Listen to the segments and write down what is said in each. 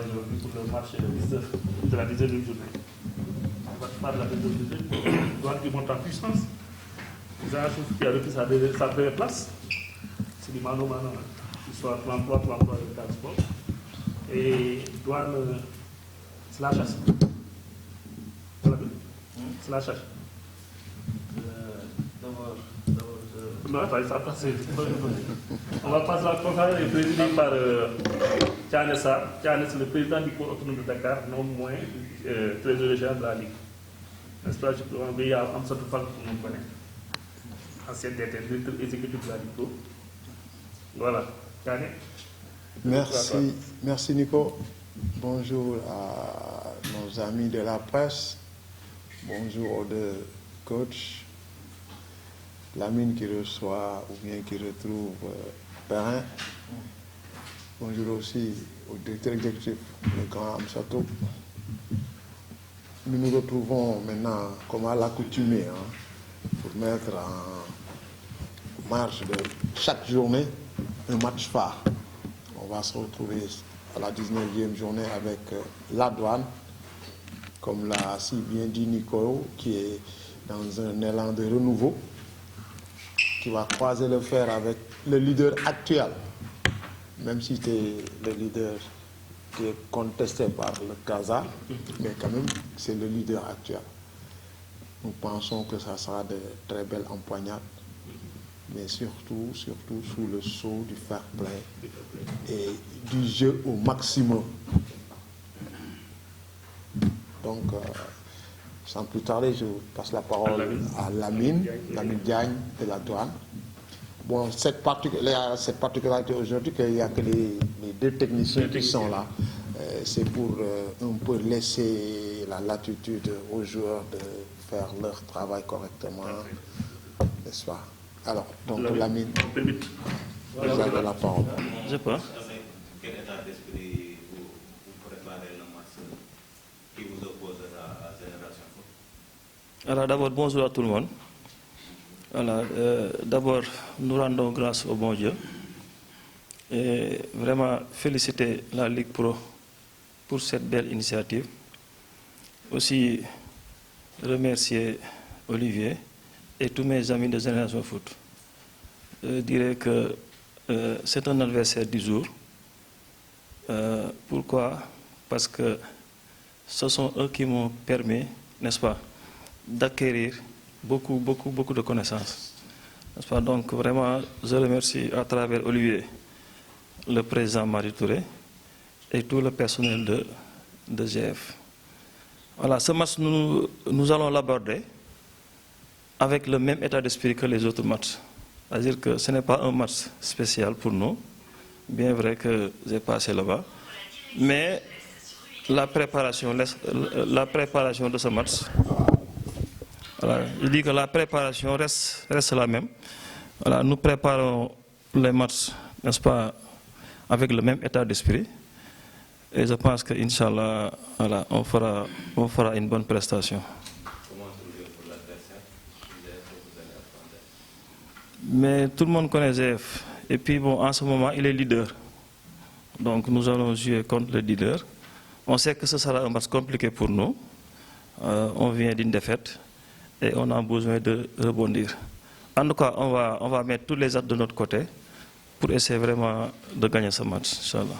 aujourd'hui pour le match de la 10e journée. On va faire la 10e journée. Douane qui monte en puissance. Zachouf qui a repris sa première place. C'est du mano mano. Ils sont à 33 de transport. Et Douane, c'est la chasse. C'est la chasse. Non, attends, ça passe. On va passer à la conférence présidée par Tianessa. Tianessa, le président du pôle autonome de Dakar, non moins trésorier général de la Ligue. N'est-ce pas? Je peux envoyer à Amsatou Fall, que tout le monde connaît. Ancien directeur exécutif de la Ligue. Voilà. Tianessa. Merci Nico. Bonjour à nos amis de la presse. Bonjour aux deux coachs. Lamine qui reçoit ou bien qui retrouve Perrin. Bonjour aussi au directeur exécutif, le grand Amsatou. Nous nous retrouvons maintenant, comme à l'accoutumée, pour mettre en marche de chaque journée un match phare. On va se retrouver à la 19e journée avec la Douane, comme l'a si bien dit Nico, qui est dans un élan de renouveau, qui va croiser le fer avec le leader actuel, même si c'est le leader qui est contesté par le Casa, mais quand même c'est le leader actuel. Nous pensons que ça sera de très belles empoignades, mais surtout sous le sceau du fair play et du jeu au maximum. Donc, sans plus tarder, je passe la parole à Lamine Diagne de la Douane. Bon, cette particularité aujourd'hui, qu'il n'y a que les deux techniciens qui sont là, c'est pour un peu laisser la latitude aux joueurs de faire leur travail correctement, n'est-ce pas? Alors, donc Lamine, vous avez la parole. Je peux. Quel état d'esprit vous préparez le match qui vous opposera à Génération Foot? Alors d'abord, bonjour à tout le monde. Voilà, d'abord, nous rendons grâce au bon Dieu et vraiment féliciter la Ligue Pro pour cette belle initiative. Aussi remercier Olivier et tous mes amis de Génération Foot. Je dirais que c'est un adversaire du jour. Pourquoi? Parce que ce sont eux qui m'ont permis, n'est-ce pas, d'acquérir beaucoup de connaissances. N'est-ce pas? Donc vraiment, je remercie à travers Olivier, le président Marie Touré et tout le personnel de GF. Voilà, ce match, nous allons l'aborder avec le même état d'esprit que les autres matchs. C'est-à-dire que ce n'est pas un match spécial pour nous, bien vrai que j'ai passé là-bas, mais la préparation de ce match, voilà, je dis que la préparation reste la même. Voilà, nous préparons les matchs, n'est-ce pas, avec le même état d'esprit. Et je pense qu'Inch'Allah, voilà, on fera une bonne prestation. Comment trouver pour l'adversaire? Vous allez affronter? Mais tout le monde connaît ZF. Et puis bon, en ce moment, il est leader. Donc nous allons jouer contre le leader. On sait que ce sera un match compliqué pour nous. On vient d'une défaite et on a besoin de rebondir. En tout cas, on va mettre tous les actes de notre côté pour essayer vraiment de gagner ce match, Inch'Allah.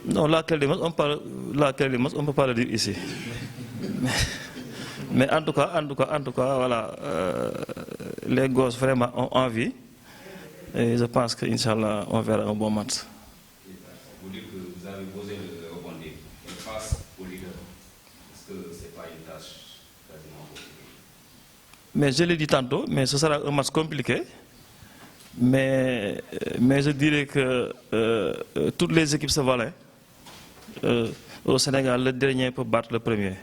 Non, laquelle des matchs, on ne peut pas le dire ici. Mais en tout cas, voilà, les gosses vraiment ont envie. Et je pense qu'Inch'Allah, on verra un bon match. Vous dites que vous avez posé le rebondir face au leader. Est-ce que ce n'est pas une tâche quasiment compliquée? Mais je l'ai dit tantôt, mais ce sera un match compliqué. Mais je dirais que toutes les équipes se valent. Au Sénégal, le dernier peut battre le premier.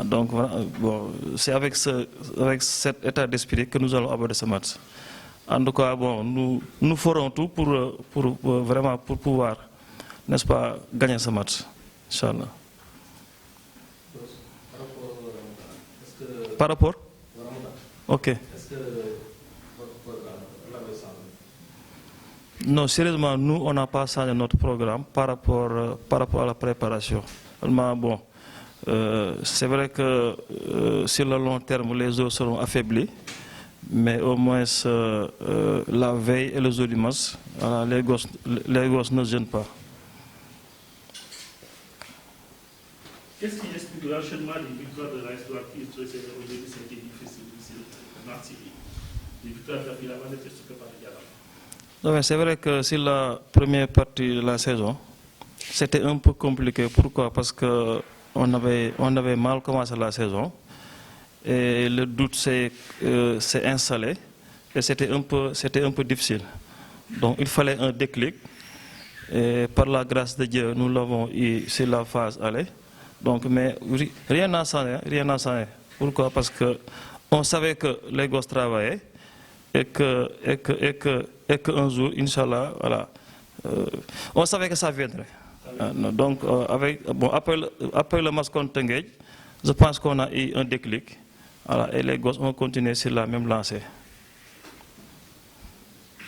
Donc, voilà, bon, c'est avec cet état d'esprit que nous allons aborder ce match. En tout cas, bon, nous ferons tout pour vraiment pour pouvoir, n'est-ce pas, gagner ce match. Inch'Allah. Par rapport? Ok. Non, sérieusement, nous, on n'a pas changé notre programme par rapport à la préparation. Seulement, bon, c'est vrai que sur le long terme, les eaux seront affaiblies, mais au moins la veille et le jour du match, voilà, les gosses ne gênent pas. Qu'est-ce qui explique l'enchaînement des victoires de la histoire qui est aujourd'hui, c'était difficile ici, Marseille. Les victoires d'affilée avant d'être préparées à la. C'est vrai que sur la première partie de la saison, c'était un peu compliqué. Pourquoi? Parce qu'on avait mal commencé la saison et le doute s'est installé et c'était un peu difficile. Donc il fallait un déclic et par la grâce de Dieu, nous l'avons eu sur la phase aller. Donc, mais rien n'a changé. Pourquoi? Parce qu'on savait que les gosses travaillaient et qu'un jour, Inch'Allah, voilà, on savait que ça viendrait. Donc, après le match contre Tenguej, je pense qu'on a eu un déclic. Voilà, et les gosses ont continué sur la même lancée.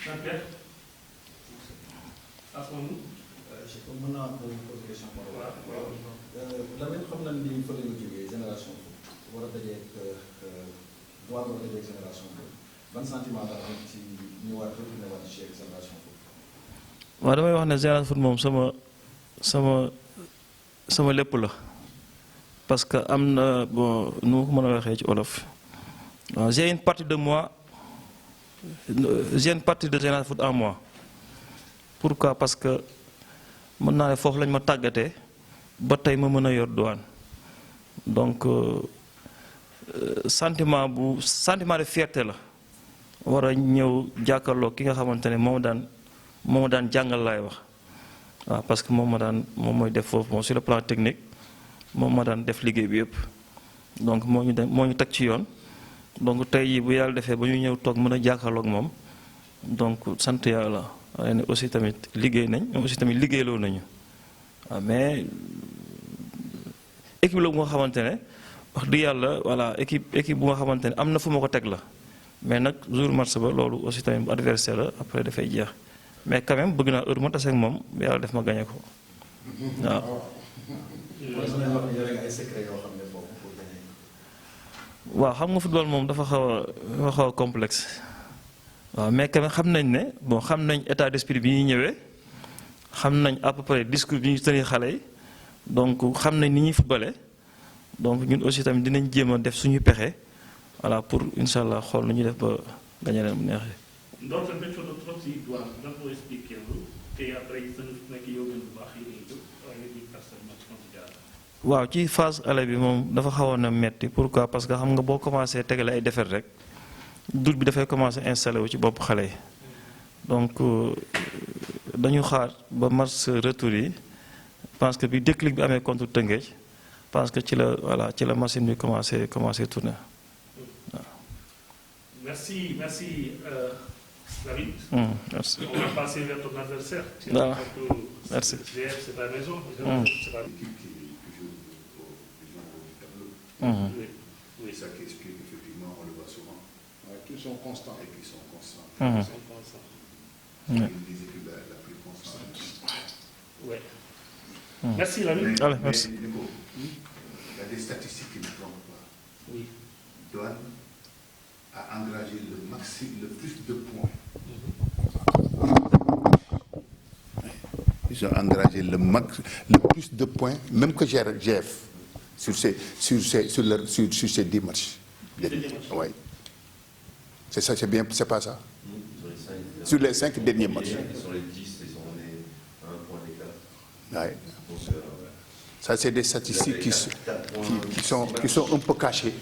Jean-Pierre, à ce moment, je peux maintenant poser une question par rapport la même xam nañ ni fa la ñu jógee génération war a dajeeg war a dajeeg génération ban sentiment daal am ci ñëwaat retourné waat ci génération foot. waaw damay wax ne génération foot moom sama lépp la parce que am na bon nu ma ko mën a waxee ci olof j'ai une partie de moi j'ai une partie de génération foot en moi. Pourquoi? Parce que mën naa ne foofu lañ ma tàggatee ba tey ma mën a yor Douane donc sentiment de fierté la war a ñëw jàkkaarloo ki nga xamante ne moo daan jàngal laay wax waaw parce que moom mooy def foofu moom sur le plan technique moom ma daan def liggéey bi yëpp donc moo ñu teg ci yoon donc tey jii bu yàlla defee ba ñu ñëw toog mën a jàkkaarloog moom donc sant yàlla waaye ne aussi tamit liggéey nañ aussi tamit liggéeyloo nañu waaw mais équipe la bu nga xamante ne wax dëgg yàlla voilà équipe bu nga xamante ne am na fu ma ko teg la mais nag jour match ba loolu aussi tamit bu adversaire la après dafay jeex mais quand même bëgg naa heure ma tase ak moom yàlla def ma gagné ko waaw. waaw xam nga football moom dafa xaw a complexe waaw mais quand même xam nañ ne bon xam nañ état d'esprit bi ñuy ñëwee xam nañ à peu près discours bi ñu tenir xale yi donc xam nañ ni ñuy footballé donc ñun aussi tamit dinañ jéem a def suñu pexe voilà pour incha allah xool nu ñuy def ba gagné leen mu neexee. donc sa méthode de trop si Douane nga ko expliqué te après sa nekk yow gën bu baax yi waaw ci phase aller bi moom dafa xawoon a metti pourquoi? Parce que xam nga boo commencé tegale ay défaite rek doute bi dafay commencé installé wu ci bopp xale yi donc dañu xaar ba match retour yi parce que bi déclic bi amee contre Teungueth parce que ci la machine bi commencé tourner waaw. Merci David. Merci. On va passer vers ton adversaire. Voilà. Merci. C'est ta maison. C'est la Oui, ça qui explique effectivement, on le voit souvent. Qui sont constants. Et qui sont constants. C'est Une des équipes la plus constante. Oui. Merci David. Allez, merci. Mais, Nico, il y a des statistiques qui ne trompent pas. Oui. Douane a engagé le plus de points. Ils ont engagé le plus de points, même que GF, sur ces 10 matchs. Oui. C'est ça, c'est pas ça. Sur les 5 derniers matchs. Sur les 10, ils ont donné un point d'écart. Ouais. Ça, c'est des statistiques qui sont un peu cachées.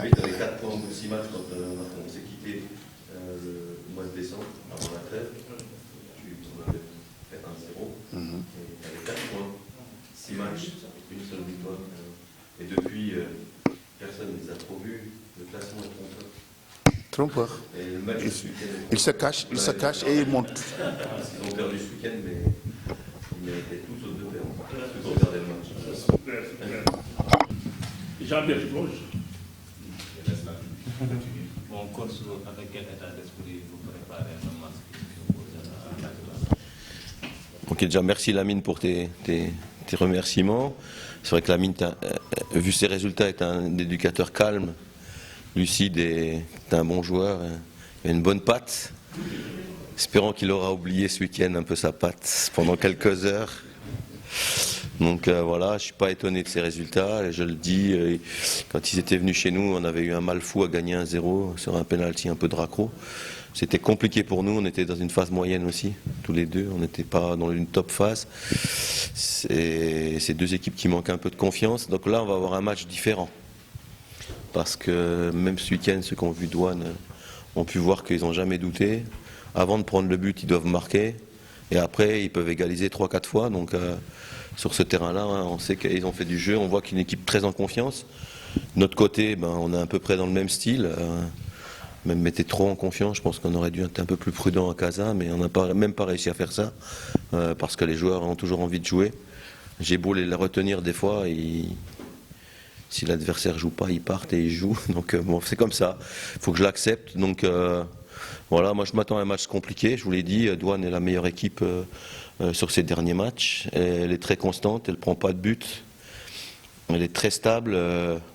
Oui, tu avais 4 points au bout de 6 matchs quand on s'est quitté le mois de décembre, avant la trêve. On avait fait 1-0. Et tu avais 4 points, 6 matchs, une seule victoire. Et depuis, personne ne les a trop vus. Le classement est trompeur. Et le match il se cache et il monte. Ils ont perdu ce week-end, mais ils méritaient tous aux 2 perdants. Ceux qui ont regardé le match. Jean-Pierre Plonge. On course avec quel état d'esprit vous préparez un match qui vous oppose à Ok, déjà merci Lamine pour tes remerciements. C'est vrai que Lamine, vu ses résultats, est un éducateur calme, lucide et un bon joueur. Il a une bonne patte. Espérons qu'il aura oublié ce week-end un peu sa patte pendant quelques heures. Donc voilà, je ne suis pas étonné de ses résultats. Et je le dis, quand ils étaient venus chez nous, on avait eu un mal fou à gagner 1-0 sur un penalty un peu de raccro. C'était compliqué pour nous, on était dans une phase moyenne aussi, tous les deux, on n'était pas dans une top phase. C'est deux équipes qui manquent un peu de confiance, donc là on va avoir un match différent. Parce que même ce week-end, ceux qui ont vu Douane ont pu voir qu'ils n'ont jamais douté. Avant de prendre le but, ils doivent marquer, et après ils peuvent égaliser 3-4 fois. Donc sur ce terrain-là, hein, on sait qu'ils ont fait du jeu, on voit qu'une équipe très en confiance. De notre côté, on est à peu près dans le même style. Même était trop en confiance, je pense qu'on aurait dû être un peu plus prudent à Casa, mais on n'a même pas réussi à faire ça, parce que les joueurs ont toujours envie de jouer. J'ai beau les retenir des fois, si l'adversaire joue pas, ils partent et ils jouent, donc bon, c'est comme ça, il faut que je l'accepte. Donc voilà, moi je m'attends à un match compliqué, je vous l'ai dit, Douane est la meilleure équipe sur ses derniers matchs, elle est très constante, elle ne prend pas de but, elle est très stable,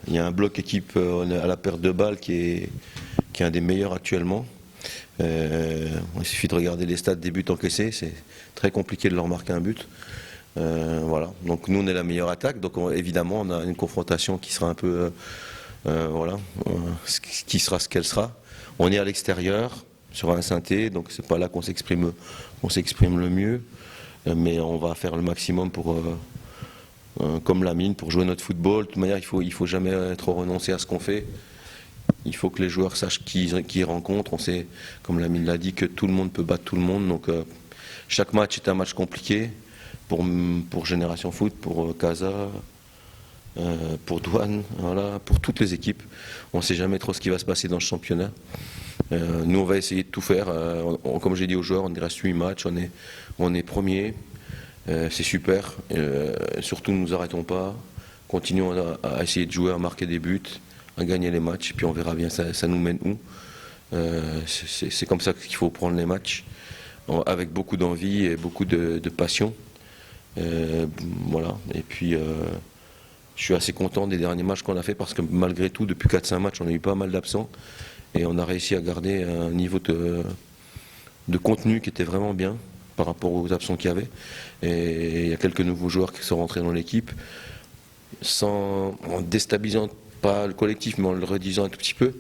il y a un bloc équipe à la perte de balles qui est un des meilleurs actuellement. Il suffit de regarder les stats des buts encaissés, c'est très compliqué de leur marquer un but. Voilà. Donc nous on est la meilleure attaque, donc évidemment on a une confrontation qui sera un peu voilà, qui sera ce qu'elle sera. On est à l'extérieur sur un synthé, donc c'est pas là qu'on s'exprime le mieux, mais on va faire le maximum pour comme Lamine, pour jouer notre football. De toute manière, il faut jamais trop renoncer à ce qu'on fait. Il faut que les joueurs sachent qui ils rencontrent. On sait, comme Lamine l'a dit, que tout le monde peut battre tout le monde. Donc chaque match est un match compliqué pour Génération Foot, pour Casa, pour Douane, voilà, pour toutes les équipes. On ne sait jamais trop ce qui va se passer dans ce championnat. Nous, on va essayer de tout faire. Comme j'ai dit aux joueurs, on reste 8 matchs, on est premier. C'est super. Surtout, ne nous arrêtons pas. Continuons à essayer de jouer, à marquer des buts, à gagner les matchs, puis on verra bien ça nous mène où. C'est comme ça qu'il faut prendre les matchs, avec beaucoup d'envie et beaucoup de passion. Voilà. Et puis je suis assez content des derniers matchs qu'on a fait, parce que malgré tout, depuis 4-5 matchs, on a eu pas mal d'absents et on a réussi à garder un niveau de contenu qui était vraiment bien par rapport aux absents qu'il y avait. Et il y a quelques nouveaux joueurs qui sont rentrés dans l'équipe, en déstabilisant pas le collectif, mais en le redisant un tout petit peu.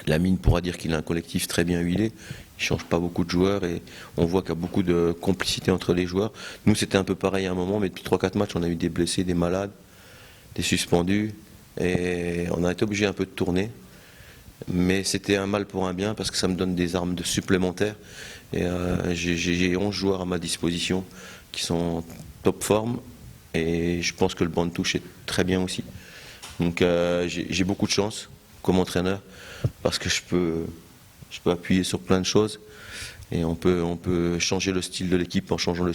Lamine pourra dire qu'il a un collectif très bien huilé, il ne change pas beaucoup de joueurs et on voit qu'il y a beaucoup de complicité entre les joueurs. Nous, c'était un peu pareil à un moment, mais depuis 3-4 matchs, on a eu des blessés, des malades, des suspendus, et on a été obligé un peu de tourner. Mais c'était un mal pour un bien, parce que ça me donne des armes supplémentaires. Et j'ai 11 joueurs à ma disposition qui sont en top forme, et je pense que le banc de touche est très bien aussi. Donc j'ai beaucoup de chance comme entraîneur, parce que je peux appuyer sur plein de choses, et on peut changer le style de l'équipe en changeant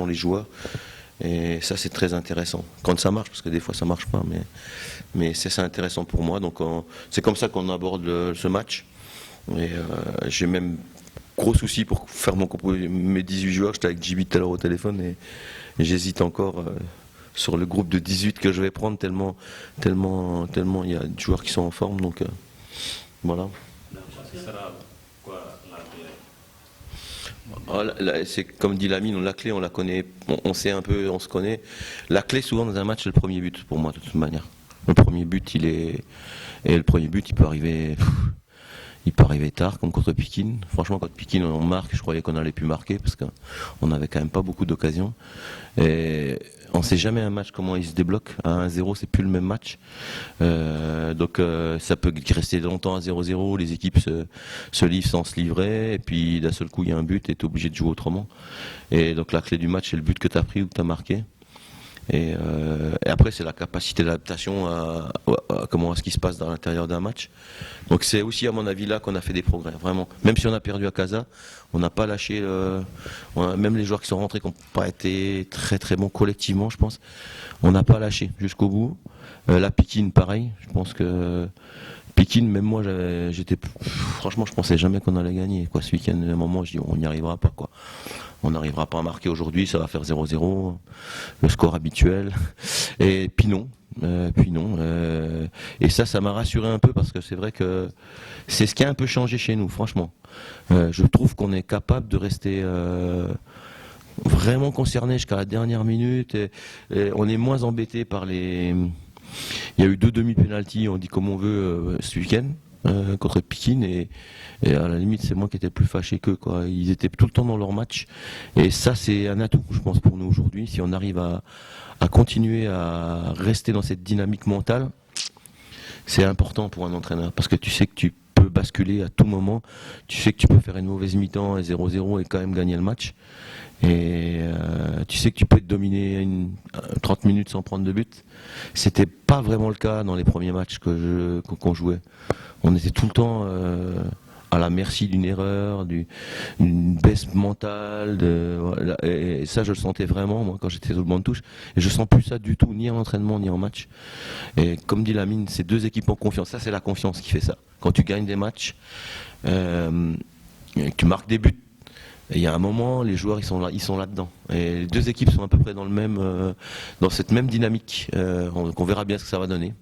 les joueurs, et ça c'est très intéressant quand ça marche, parce que des fois ça marche pas, mais c'est intéressant pour moi. Donc c'est comme ça qu'on aborde ce match, et j'ai même gros souci pour faire mes 18 joueurs. J'étais avec JB tout à l'heure au téléphone et j'hésite encore sur le groupe de 18 que je vais prendre, tellement il y a des joueurs qui sont en forme, donc voilà. C'est comme dit Lamine, la clé on la connaît, on sait un peu, on se connaît. La clé souvent dans un match c'est le premier but, pour moi de toute manière. Le premier but il peut arriver tard, comme contre Pikine. Franchement, contre Pikine on marque, je croyais qu'on allait plus marquer, parce qu'on avait quand même pas beaucoup d'occasions. Et on sait jamais un match comment il se débloque. À 1-0, c'est plus le même match. Donc ça peut rester longtemps à 0-0, les équipes se livrent sans se livrer, et puis d'un seul coup il y a un but et tu es obligé de jouer autrement. Et donc la clé du match, c'est le but que tu as pris ou que tu as marqué. Et après, c'est la capacité d'adaptation à ce qui se passe dans l'intérieur d'un match. Donc c'est aussi, à mon avis, là qu'on a fait des progrès, vraiment. Même si on a perdu à Casa, on n'a pas lâché. Même les joueurs qui sont rentrés, qui n'ont pas été très très bons collectivement, je pense, on n'a pas lâché jusqu'au bout. La Pikine, pareil. Je pense que Pékin, même moi, franchement, je pensais jamais qu'on allait gagner. Quoi. Ce week-end, à un moment, je dis, on n'y arrivera pas. Quoi. On n'arrivera pas à marquer aujourd'hui, ça va faire 0-0, le score habituel. Et puis non. Et ça m'a rassuré un peu parce que c'est vrai que c'est ce qui a un peu changé chez nous, franchement. Je trouve qu'on est capable de rester vraiment concerné jusqu'à la dernière minute. Et on est moins embêté par les... Il y a eu 2 demi-pénaltys, on dit comme on veut, ce week-end. Contre Pékin et à la limite c'est moi qui étais plus fâché qu'eux quoi. Ils étaient tout le temps dans leur match et ça c'est un atout je pense pour nous aujourd'hui si on arrive à continuer à rester dans cette dynamique mentale. C'est important pour un entraîneur parce que tu sais que tu peux basculer à tout moment, tu sais que tu peux faire une mauvaise mi-temps et 0-0 et quand même gagner le match et tu sais que tu peux te dominer 30 minutes sans prendre de but. C'était pas vraiment le cas dans les premiers matchs qu'on jouait. On était tout le temps à la merci d'une erreur, d'une baisse mentale. Et ça, je le sentais vraiment, moi, quand j'étais sur le banc de touche. Et je sens plus ça du tout, ni en entraînement, ni en match. Et comme dit Lamine, c'est 2 équipes en confiance. Ça, c'est la confiance qui fait ça. Quand tu gagnes des matchs, tu marques des buts. Et il y a un moment, les joueurs, ils sont là-dedans. Et les 2 équipes sont à peu près dans cette même dynamique. On verra bien ce que ça va donner.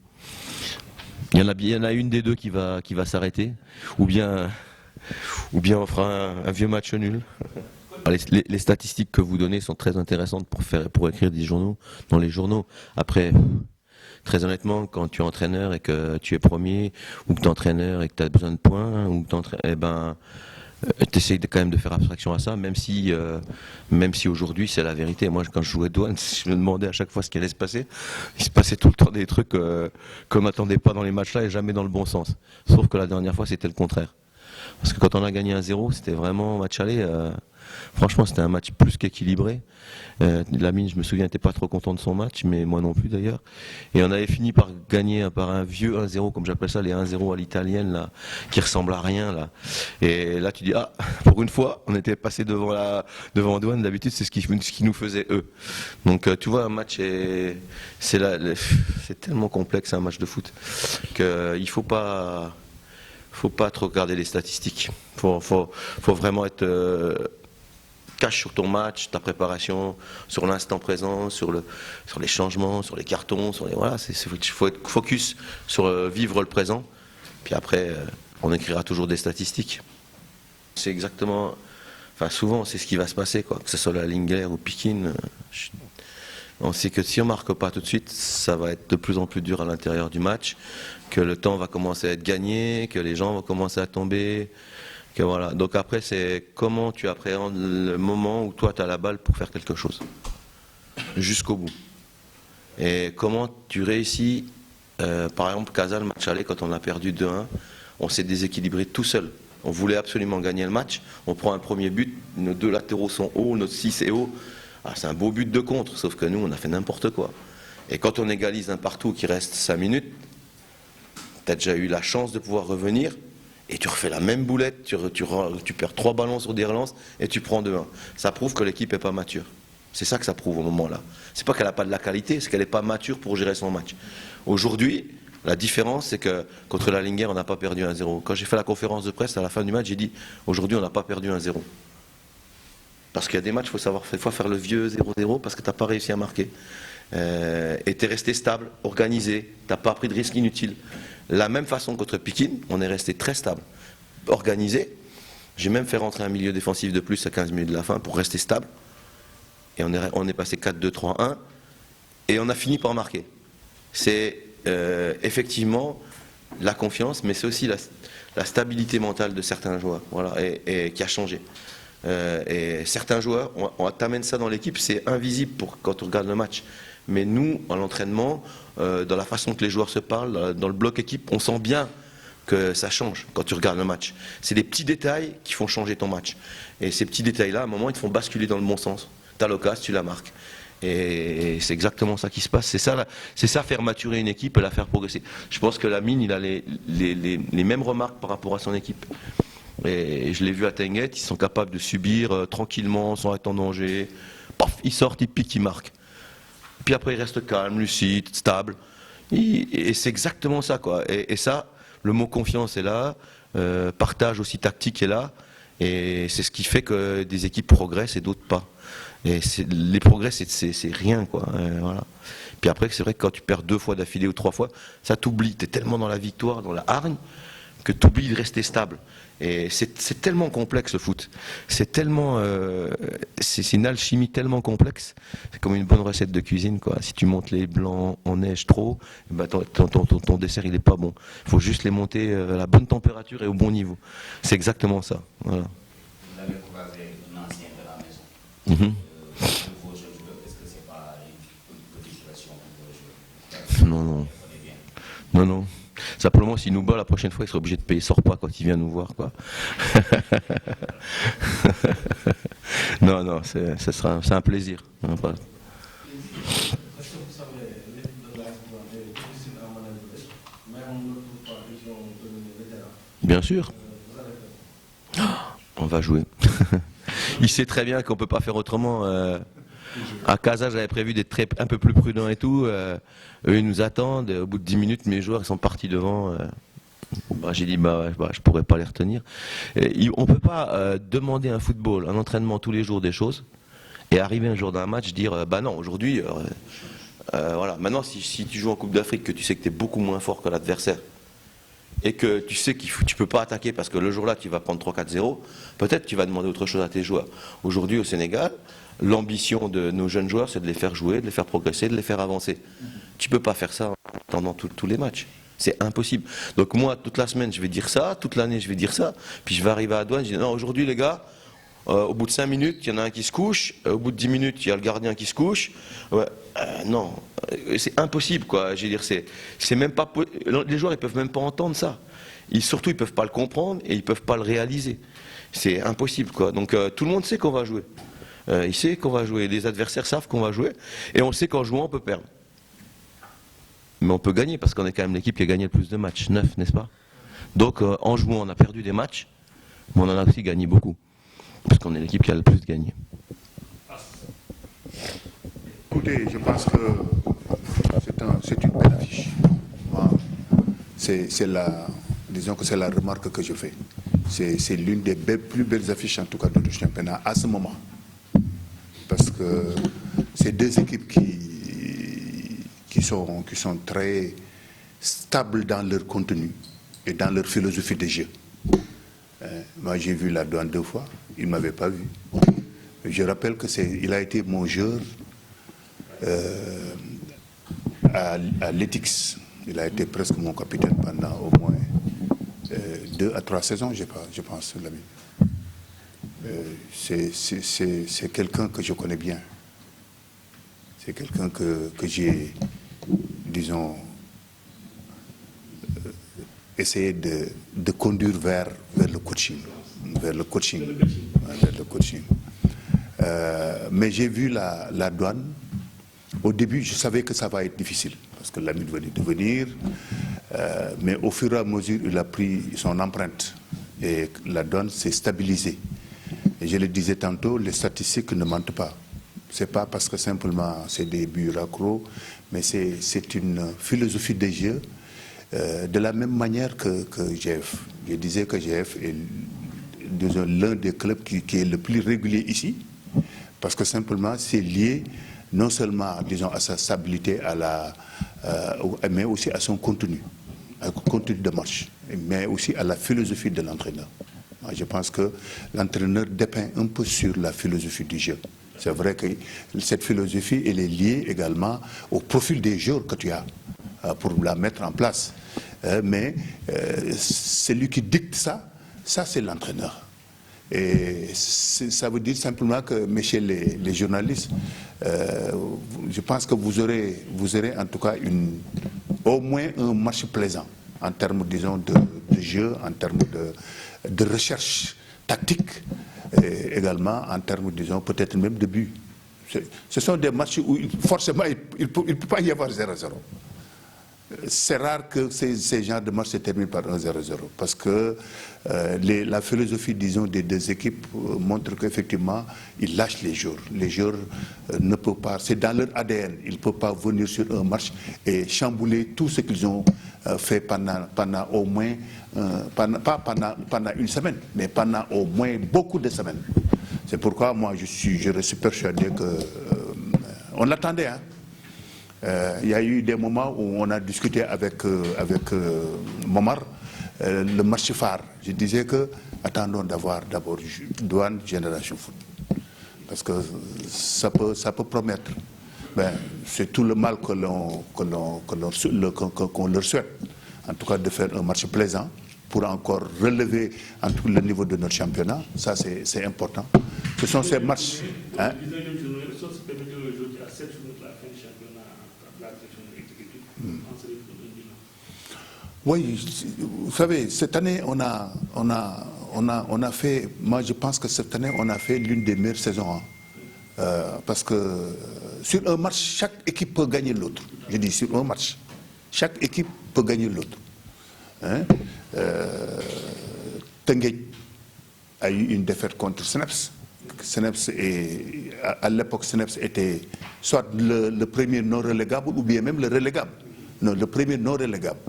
Il y en a une des 2 qui va s'arrêter, ou bien on fera un vieux match nul. Les statistiques que vous donnez sont très intéressantes pour écrire dans les journaux. Après, très honnêtement, quand tu es entraîneur et que tu es premier, ou que tu es entraîneur et que tu as besoin de points, ou que tu essayes quand même de faire abstraction à ça, même si aujourd'hui c'est la vérité. Moi, quand je jouais Douane, je me demandais à chaque fois ce qui allait se passer. Il se passait tout le temps des trucs qu'on n'attendait pas dans les matchs-là et jamais dans le bon sens. Sauf que la dernière fois, c'était le contraire. Parce que quand on a gagné 1-0, c'était vraiment match aller. Franchement, c'était un match plus qu'équilibré. Lamine, je me souviens, n'était pas trop content de son match, mais moi non plus d'ailleurs. Et on avait fini par gagner par un vieux 1-0, comme j'appelle ça, les 1-0 à l'italienne, là, qui ressemblent à rien. Là. Et là, tu dis, ah, pour une fois, on était passé devant Douane. D'habitude, c'est ce qui nous faisait eux. Donc, tu vois, un match, c'est tellement complexe, un match de foot, qu'il faut pas trop regarder les statistiques. Faut vraiment être cash sur ton match, ta préparation, sur l'instant présent, sur les changements, sur les cartons, voilà, il faut être focus sur vivre le présent. Puis après, on écrira toujours des statistiques. C'est exactement, souvent c'est ce qui va se passer, quoi. Que ce soit la Linger ou Pékin. On sait que si on ne marque pas tout de suite, ça va être de plus en plus dur à l'intérieur du match, que le temps va commencer à être gagné, que les gens vont commencer à tomber. Que voilà. Donc après, c'est comment tu appréhendes le moment où toi tu as la balle pour faire quelque chose, jusqu'au bout. Et comment tu réussis, par exemple, Casa, le match aller, quand on a perdu 2-1, on s'est déséquilibré tout seul. On voulait absolument gagner le match, on prend un premier but, nos 2 latéraux sont hauts, notre 6 est haut. C'est un beau but de contre, sauf que nous, on a fait n'importe quoi. Et quand on égalise un partout qui reste 5 minutes, tu as déjà eu la chance de pouvoir revenir, et tu refais la même boulette, tu perds 3 ballons sur des relances, et tu prends 2-1. Ça prouve que l'équipe n'est pas mature. C'est ça que ça prouve au moment-là. C'est pas qu'elle n'a pas de la qualité, c'est qu'elle n'est pas mature pour gérer son match. Aujourd'hui, la différence, c'est que contre la Linger, on n'a pas perdu 1-0. Quand j'ai fait la conférence de presse à la fin du match, j'ai dit, aujourd'hui, on n'a pas perdu 1-0. Parce qu'il y a des matchs, il faut faire le vieux 0-0 parce que tu n'as pas réussi à marquer. Et tu es resté stable, organisé, tu n'as pas pris de risques inutiles. La même façon contre Pékin, on est resté très stable, organisé. J'ai même fait rentrer un milieu défensif de plus à 15 minutes de la fin pour rester stable. Et on est passé 4-2-3-1 et on a fini par marquer. C'est effectivement la confiance, mais c'est aussi la stabilité mentale de certains joueurs, voilà, et qui a changé. Et certains joueurs, on t'amène ça dans l'équipe, c'est invisible quand on regarde le match. Mais nous, à l'entraînement, dans la façon que les joueurs se parlent, dans le bloc équipe, on sent bien que ça change quand tu regardes le match. C'est des petits détails qui font changer ton match. Et ces petits détails-là, à un moment, ils te font basculer dans le bon sens. Tu as l'occasion, tu la marques. Et c'est exactement ça qui se passe. C'est ça faire maturer une équipe et la faire progresser. Je pense que Lamine, il a les mêmes remarques par rapport à son équipe. Et je l'ai vu à Tenguet, ils sont capables de subir tranquillement, sans être en danger. Paf, ils sortent, ils piquent, ils marquent. Puis après, ils restent calmes, lucides, stables. Et c'est exactement ça, quoi. Et ça, le mot confiance est là, partage aussi tactique est là, et c'est ce qui fait que des équipes progressent et d'autres pas. Et les progrès, c'est rien, quoi. Voilà. Puis après, c'est vrai que quand tu perds 2 fois d'affilée ou 3 fois, ça t'oublie. Tu es tellement dans la victoire, dans la hargne, que tu oublies de rester stable. Et c'est tellement complexe le foot. C'est tellement, c'est une alchimie tellement complexe. C'est comme une bonne recette de cuisine, quoi. Si tu montes les blancs en neige trop, bah ton dessert il est pas bon. Il faut juste les monter à la bonne température et au bon niveau. C'est exactement ça. Voilà. Vous avez croisé un ancien de la maison. Vos jeunes joueurs, est-ce que c'est pas une petite pression pour vos joueurs? Non, non. Non, non. Simplement, s'il nous bat la prochaine fois, il sera obligé de payer son repas quand il vient nous voir, quoi. Non, non, c'est un plaisir. Est-ce que vous savez, l'équipe de l'AS est difficile à manœuvrer, même l'autre fois, ils ont devenu vétérans. Bien sûr. Vous allez faire. On va jouer. Il sait très bien qu'on ne peut pas faire autrement. À Casa, j'avais prévu d'être un peu plus prudent et tout. Eux, ils nous attendent. Au bout de 10 minutes, mes joueurs ils sont partis devant. J'ai dit, je ne pourrais pas les retenir. On ne peut pas demander un football, un entraînement tous les jours des choses, et arriver un jour d'un match, dire, non, aujourd'hui, voilà. Maintenant, si tu joues en Coupe d'Afrique, que tu sais que tu es beaucoup moins fort que l'adversaire, et que tu sais que tu ne peux pas attaquer parce que le jour-là, tu vas prendre 3-4-0, peut-être tu vas demander autre chose à tes joueurs. Aujourd'hui, au Sénégal, l'ambition de nos jeunes joueurs, c'est de les faire jouer, de les faire progresser, de les faire avancer. Tu ne peux pas faire ça pendant tous les matchs. C'est impossible. Donc moi, toute la semaine, je vais dire ça, toute l'année, je vais dire ça, puis je vais arriver à Douane, je dis non, aujourd'hui les gars, au bout de 5 minutes, il y en a un qui se couche, au bout de 10 minutes, il y a le gardien qui se couche. Ouais, non, c'est impossible, quoi. Je veux dire, c'est même pas... Les joueurs, ils peuvent même pas entendre ça. Surtout, ils peuvent pas le comprendre et ils peuvent pas le réaliser. C'est impossible, quoi. Donc tout le monde sait qu'on va jouer. Il sait qu'on va jouer. Les adversaires savent qu'on va jouer. Et on sait qu'en jouant, on peut perdre. Mais on peut gagner parce qu'on est quand même l'équipe qui a gagné le plus de matchs, 9, n'est-ce pas? Donc en jouant, on a perdu des matchs, mais on en a aussi gagné beaucoup. Parce qu'on est l'équipe qui a le plus gagné. Écoutez, je pense que c'est une belle affiche. Disons que c'est la remarque que je fais. C'est l'une des plus belles affiches, en tout cas, du championnat à ce moment. Parce que c'est 2 équipes qui sont très stables dans leur contenu et dans leur philosophie de jeu. Moi, j'ai vu la Douane 2 fois, il ne m'avait pas vu. Je rappelle qu'il a été mon joueur à l'Ethics. Il a été presque mon capitaine pendant au moins 2 à 3 saisons, je pense, l'ami. C'est quelqu'un que je connais bien. C'est quelqu'un que j'ai, disons, essayé de conduire vers le coaching. Mais j'ai vu la Douane. Au début, je savais que ça va être difficile, parce que l'ami venait de venir. Mais au fur et à mesure, il a pris son empreinte. Et la Douane s'est stabilisée. Et je le disais tantôt, les statistiques ne mentent pas. Ce n'est pas parce que simplement c'est des buts raccros, mais c'est une philosophie de jeu de la même manière que GF. Je disais que GF est l'un des clubs qui est le plus régulier ici, parce que simplement c'est lié non seulement, disons, à sa stabilité, mais aussi à son contenu de marche, mais aussi à la philosophie de l'entraîneur. Je pense que l'entraîneur dépeint un peu sur la philosophie du jeu. C'est vrai que cette philosophie, elle est liée également au profil des joueurs que tu as pour la mettre en place. Mais celui qui dicte ça c'est l'entraîneur. Et ça veut dire simplement que, messieurs les journalistes, je pense que vous aurez en tout cas au moins un match plaisant en termes, disons, de jeu, en termes de recherche tactique, et également en termes, disons, peut-être même de but. Ce sont des matchs où forcément il ne peut pas y avoir 0-0. c'est rare que ces genres de matchs se terminent par 1-0-0 parce que la philosophie, disons, des deux équipes montre qu'effectivement, ils lâchent les joueurs. Les joueurs ne peuvent pas, c'est dans leur ADN, ils ne peuvent pas venir sur un match et chambouler tout ce qu'ils ont fait pendant au moins, pas pendant une semaine, mais pendant au moins beaucoup de semaines. C'est pourquoi moi je suis persuadé que on l'attendait. Hein. Il y a eu des moments où on a discuté avec Momar, le match phare. Je disais que attendons d'avoir d'abord Douane Génération Foot. Parce que ça peut promettre. Ben, c'est tout le mal qu'on leur souhaite. En tout cas de faire un match plaisant pour encore relever en tout le niveau de notre championnat. Ça c'est important. Ce sont ces matchs. Hein? Oui, vous savez, cette année, on a fait, moi je pense que cette année, on a fait l'une des meilleures saisons. Hein. Parce que sur un match, chaque équipe peut gagner l'autre. Je dis sur un match, chaque équipe peut gagner l'autre. Hein? Tenguet a eu une défaite contre Seneps. À l'époque, Seneps était soit le premier non relégable ou bien même le relégable. Non, le premier non relégable.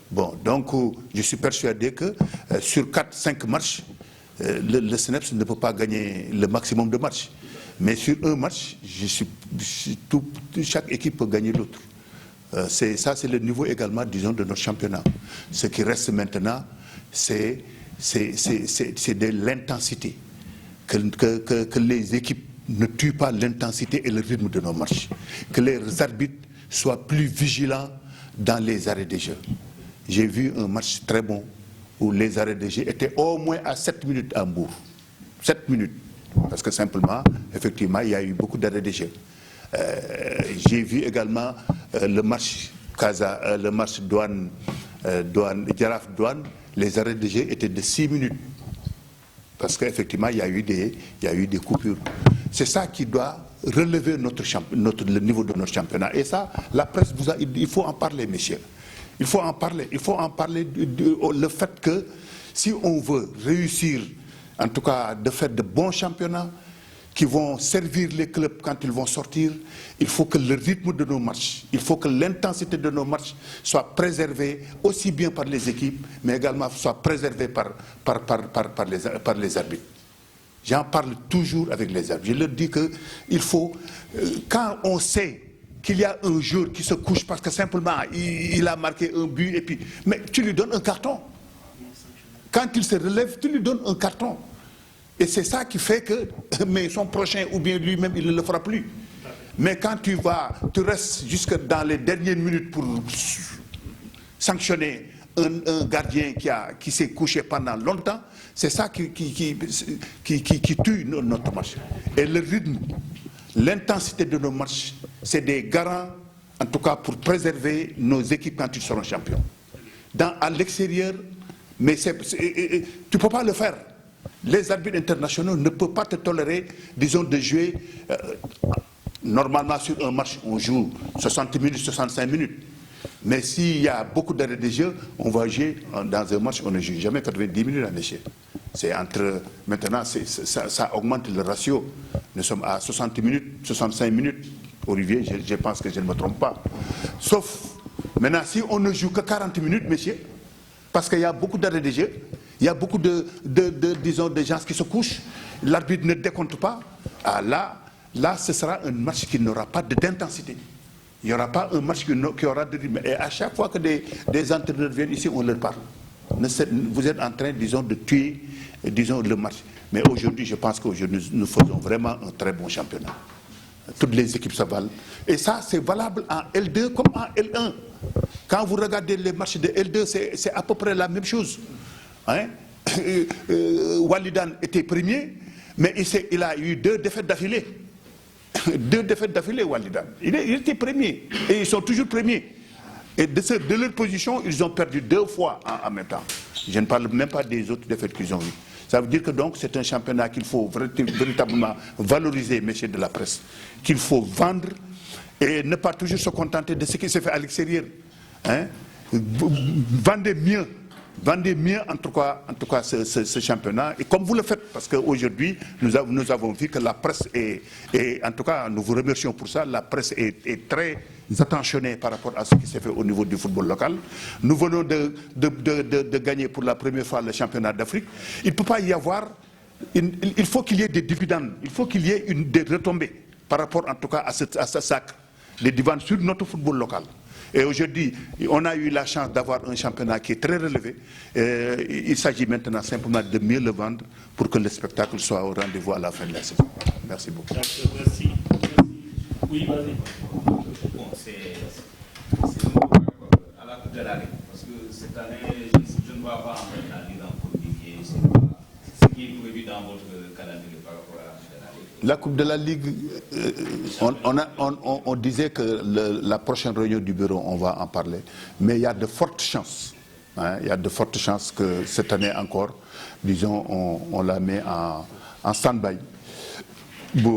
Bon, donc je suis persuadé que sur 4-5 matchs, le Seneps ne peut pas gagner le maximum de matchs. Mais sur un match, chaque équipe peut gagner l'autre. Ça, c'est le niveau également, disons, de notre championnat. Ce qui reste maintenant, c'est de l'intensité. Que les équipes ne tuent pas l'intensité et le rythme de nos matchs. Que les arbitres soient plus vigilants dans les arrêts de jeu. J'ai vu un match très bon où les arrêts de jeu étaient au moins à 7 minutes à Mbour. 7 minutes. Parce que simplement, effectivement, il y a eu beaucoup d'arrêts de jeu. J'ai vu également le match Douane, Giraffe Douane, les arrêts de jeu étaient de 6 minutes. Parce qu'effectivement, il y a eu des coupures. C'est ça qui doit relever le niveau de notre championnat. Et ça, la presse, il faut en parler, messieurs. Il faut en parler. Il faut en parler le fait que si on veut réussir, en tout cas de faire de bons championnats qui vont servir les clubs quand ils vont sortir, il faut que le rythme de nos matchs, il faut que l'intensité de nos matchs soit préservée aussi bien par les équipes, mais également soit préservée par les arbitres. J'en parle toujours avec les arbitres. Je leur dis qu'il faut, quand on sait qu'il y a un joueur qui se couche parce que simplement il a marqué un but, et puis, mais tu lui donnes un carton. Quand il se relève, tu lui donnes un carton. Et c'est ça qui fait que mais son prochain ou bien lui-même, il ne le fera plus. Mais quand tu restes jusque dans les dernières minutes pour sanctionner un gardien qui s'est couché pendant longtemps, c'est ça qui tue notre match. Et le rythme, l'intensité de nos matchs, c'est des garants, en tout cas pour préserver nos équipes quand ils seront champions. À l'extérieur, mais tu ne peux pas le faire. Les arbitres internationaux ne peuvent pas te tolérer, disons, de jouer. Normalement, sur un match, on joue 60 minutes, 65 minutes. Mais s'il y a beaucoup d'arrêts de jeu, on va jouer dans un match, on ne joue jamais 90 minutes en échec. C'est entre. Maintenant, ça augmente le ratio. Nous sommes à 60 minutes, 65 minutes. Olivier, je pense que je ne me trompe pas. Sauf, maintenant, si on ne joue que 40 minutes, messieurs, parce qu'il y a beaucoup d'arrêts de jeu, il y a beaucoup disons, de gens qui se couchent, l'arbitre ne décompte pas, là, ce sera un match qui n'aura pas d'intensité. Il n'y aura pas un match qui aura de rythme. Et à chaque fois que des entraîneurs viennent ici, on leur parle. Vous êtes en train, disons, de tuer, disons, le match. Mais aujourd'hui, je pense qu'aujourd'hui, nous faisons vraiment un très bon championnat. Toutes les équipes se valent. Et ça, c'est valable en L2 comme en L1. Quand vous regardez les matchs de L2, c'est à peu près la même chose. Hein? Walidan était premier, mais il a eu 2 défaites d'affilée. 2 défaites d'affilée, Walidan. Il était premier. Et ils sont toujours premiers. Et de leur position, ils ont perdu 2 fois en même temps. Je ne parle même pas des autres défaites qu'ils ont eues. Ça veut dire que donc c'est un championnat qu'il faut véritablement valoriser, messieurs de la presse, qu'il faut vendre et ne pas toujours se contenter de ce qui se fait à l'extérieur. hein, vendez mieux en tout cas ce championnat, et comme vous le faites, parce qu'aujourd'hui nous avons vu que la presse est, en tout cas nous vous remercions pour ça, la presse est très attentionnée par rapport à ce qui s'est fait au niveau du football local. Nous venons de gagner pour la première fois le championnat d'Afrique. Il ne peut pas y avoir, il faut qu'il y ait des dividendes, il faut qu'il y ait des retombées par rapport en tout cas à ce sacre, des dividendes sur notre football local. Et aujourd'hui, on a eu la chance d'avoir un championnat qui est très relevé. Il s'agit maintenant simplement de mieux le vendre pour que le spectacle soit au rendez-vous à la fin de la saison. Merci beaucoup. Merci. Oui, vas-y. Bon, c'est à la Coupe de la Ligue, parce que cette année, je ne vois pas en fait la Ligue en communiqué. C'est pas ce qui est prévu dans votre calendrier par rapport à la Coupe de la Ligue. La Coupe de la Ligue, on disait que la prochaine réunion du bureau, on va en parler, mais il y a de fortes chances, hein, il y a de fortes chances que cette année encore, disons, on la met en stand-by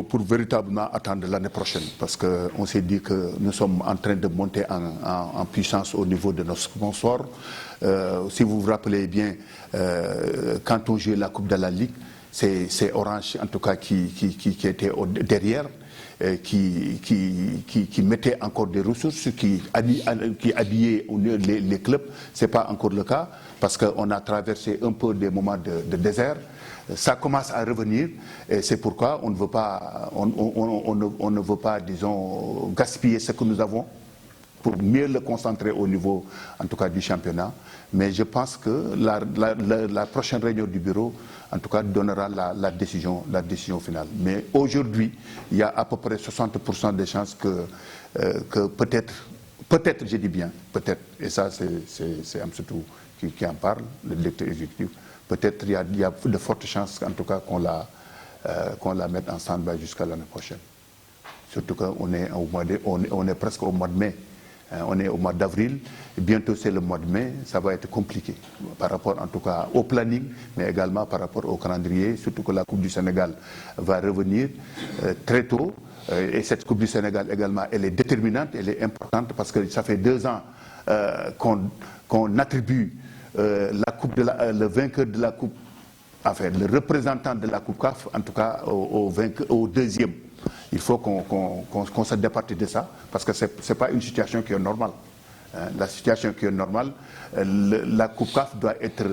pour véritablement attendre l'année prochaine, parce qu'on s'est dit que nous sommes en train de monter en puissance au niveau de nos sponsors. Si vous vous rappelez bien, quand on jouait la Coupe de la Ligue, c'est Orange, en tout cas, qui était derrière, qui mettait encore des ressources, qui habillait les clubs. Ce n'est pas encore le cas, parce qu'on a traversé un peu des moments de désert. Ça commence à revenir, et c'est pourquoi on ne veut pas, on ne veut pas, disons, gaspiller ce que nous avons pour mieux le concentrer au niveau, en tout cas, du championnat. Mais je pense que la prochaine réunion du bureau, en tout cas, donnera la décision finale. Mais aujourd'hui, il y a à peu près 60% de chances que peut-être, je dis bien, peut-être, et ça c'est Amsatou qui en parle, le directeur exécutif, peut-être il y a de fortes chances, en tout cas, qu'on la mette en stand-by jusqu'à l'année prochaine. Surtout qu'on est, on est presque au mois de mai. On est au mois d'avril, bientôt c'est le mois de mai, ça va être compliqué par rapport en tout cas au planning, mais également par rapport au calendrier, surtout que la Coupe du Sénégal va revenir très tôt. Et cette Coupe du Sénégal également, elle est déterminante, elle est importante parce que ça fait 2 ans qu'on attribue le vainqueur de la Coupe, enfin le représentant de la Coupe CAF, en tout cas au deuxième. Il faut qu'on se départit de ça, parce que ce n'est pas une situation qui est normale. La situation qui est normale, la Coupe CAF doit être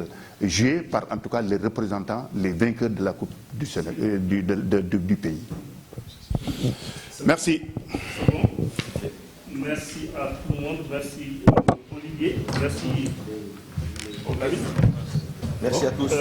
jouée par, en tout cas, les représentants, les vainqueurs de la Coupe du pays. Merci. Merci à tout le monde. Merci Olivier. Merci. Merci à tous.